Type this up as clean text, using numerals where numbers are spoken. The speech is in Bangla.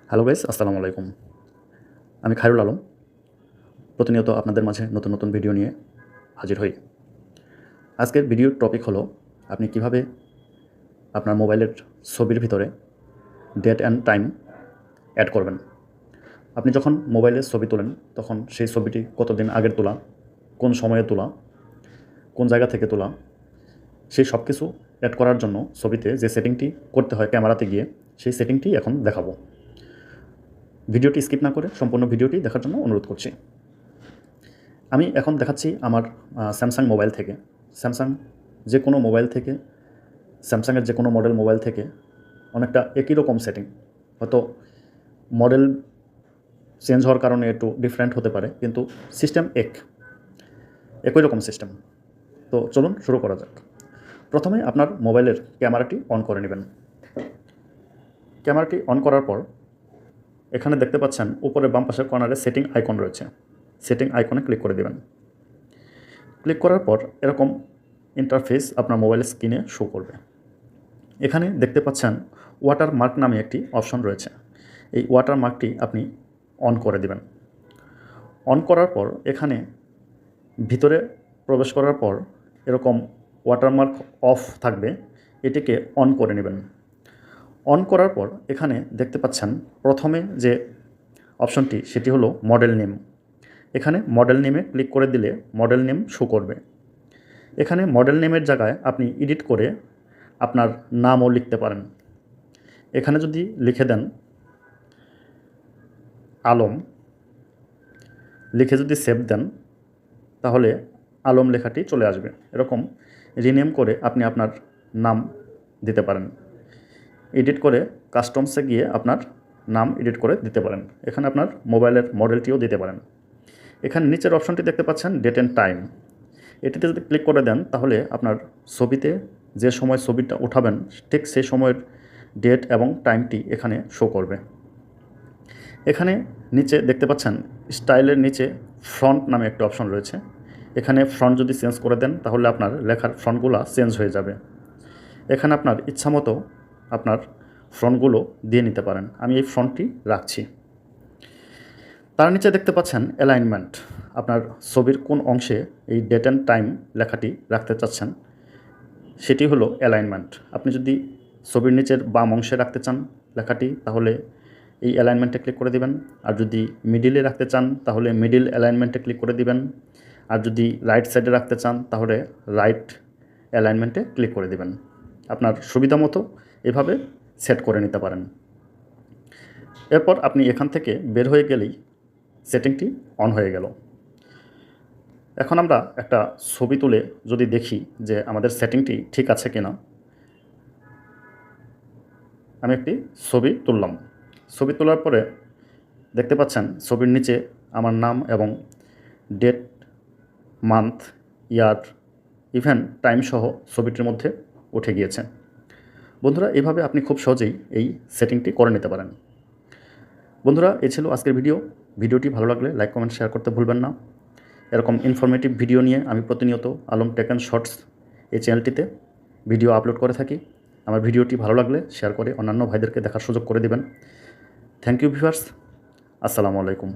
হ্যালো গাইস, আসসালামু আলাইকুম। আমি খায়রুল আলম। প্রতিনিয়ত আপনাদের মাঝে নতুন নতুন ভিডিও নিয়ে হাজির হই। আজকের ভিডিওর টপিক হলো আপনি কিভাবে আপনার মোবাইলের ছবির ভিতরে ডেট অ্যান্ড টাইম অ্যাড করবেন। আপনি যখন মোবাইলে ছবি তোলেন তখন সেই ছবিটি কতদিন আগের তোলা, কোন সময়ে তোলা, কোন জায়গা থেকে তোলা, সেই সব কিছু অ্যাড করার জন্য ছবিতে যে সেটিংটি করতে হয় ক্যামেরাতে গিয়ে, সেই সেটিংটি এখন দেখাবো। ভিডিওটি স্কিপ না করে সম্পূর্ণ ভিডিওটি দেখার জন্য অনুরোধ করছি। আমি এখন দেখাচ্ছি আমার স্যামসাং মোবাইল থেকে। স্যামসাং যে কোনো মোবাইল থেকে, স্যামসাংয়ের যে কোনো মডেল মোবাইল থেকে অনেকটা একই রকম সেটিং, হয়তো মডেল চেঞ্জ হওয়ার কারণে একটু ডিফারেন্ট হতে পারে, কিন্তু সিস্টেম একই রকম সিস্টেম। তো চলুন শুরু করা যাক। প্রথমে আপনার মোবাইলের ক্যামেরাটি অন করে নেবেন। ক্যামেরাটি অন করার পর এখানে দেখতে পাচ্ছেন উপরে বাম পাশের কর্নারে সেটিং আইকন রয়েছে। সেটিং আইকনে ক্লিক করে দেবেন। ক্লিক করার পর এরকম ইন্টারফেস আপনার মোবাইলের স্ক্রিনে শো করবে। এখানে দেখতে পাচ্ছেন ওয়াটারমার্ক নামে একটি অপশন রয়েছে। এই ওয়াটারমার্কটি আপনি অন করে দেবেন। অন করার পর এখানে ভিতরে প্রবেশ করার পর এরকম ওয়াটারমার্ক অফ থাকবে, এটিকে অন করে নেবেন। অন করার পর এখানে দেখতে পাচ্ছেন প্রথমে যে অপশনটি সেটি হলো মডেল নেম। এখানে মডেল নেমে ক্লিক করে দিলে মডেল নেম শো করবে। এখানে মডেল নেমের জায়গায় আপনি এডিট করে আপনার নামও লিখতে পারেন। এখানে যদি লিখে দেন আলম, লিখে যদি সেভ দেন তাহলে আলম লেখাটি চলে আসবে। এরকম রিনেম করে আপনি আপনার নাম দিতে পারেন। এডিট করে কাস্টমসে গিয়ে আপনার নাম এডিট করে দিতে পারেন। এখানে আপনার মোবাইলের মডেলটিও দিতে পারেন। এখানে নিচের অপশনটি দেখতে পাচ্ছেন ডেট অ্যান্ড টাইম। এটিতে যদি ক্লিক করে দেন তাহলে আপনার ছবিতে যে সময় ছবিটা উঠাবেন ঠিক সেই সময়ের ডেট এবং টাইমটি এখানে শো করবে। এখানে নিচে দেখতে পাচ্ছেন স্টাইলের নিচে ফ্রন্ট নামে একটা অপশন রয়েছে। এখানে ফ্রন্ট যদি চেঞ্জ করে দেন তাহলে আপনার লেখার ফ্রন্টগুলো চেঞ্জ হয়ে যাবে। এখানে আপনার ইচ্ছামতো আপনার ফ্রন্টগুলো দিয়ে নিতে পারেন। আমি এই ফ্রন্টটি রাখছি। তার নিচে দেখতে পাচ্ছেন অ্যালাইনমেন্ট। আপনার ছবির কোন অংশে এই ডেট অ্যান্ড টাইম লেখাটি রাখতে চাচ্ছেন সেটি হলো অ্যালাইনমেন্ট। আপনি যদি ছবির নিচের বাম অংশে রাখতে চান লেখাটি তাহলে এই অ্যালাইনমেন্টে ক্লিক করে দিবেন। আর যদি মিডিলে রাখতে চান তাহলে মিডিল অ্যালাইনমেন্টে ক্লিক করে দিবেন। আর যদি রাইট সাইডে রাখতে চান তাহলে রাইট অ্যালাইনমেন্টে ক্লিক করে দিবেন। আপনার সুবিধা মতো এভাবে সেট করে নিতে পারেন। এরপর আপনি এখান থেকে বের হয়ে গেলেই সেটিংটি অন হয়ে গেল। এখন আমরা একটা ছবি তুলে যদি দেখি যে আমাদের সেটিংটি ঠিক আছে কিনা। আমি একটি ছবি তুললাম। ছবি তোলার পরে দেখতে পাচ্ছেন ছবির নিচে আমার নাম এবং ডেট, মান্থ, ইয়ার, ইভেন টাইম সহ ছবিটির মধ্যে উঠে গিয়েছে। বন্ধুরা, এভাবে আপনি খুব সহজেই এই সেটিংটি করে নিতে পারেন। বন্ধুরা, এই ছিল আজকের ভিডিও। ভিডিওটি ভালো লাগলে লাইক, কমেন্ট, শেয়ার করতে ভুলবেন না। এরকম ইনফরমেটিভ ভিডিও নিয়ে আমি প্রতিনিয়ত আলম টেক অ্যান্ড শর্টস এই চ্যানেলটিতে ভিডিও আপলোড করে থাকি। আমার ভিডিওটি ভালো লাগলে শেয়ার করে অন্যান্য ভাইদেরকে দেখার সুযোগ করে দেবেন। Thank you viewers. আসসালামু আলাইকুম।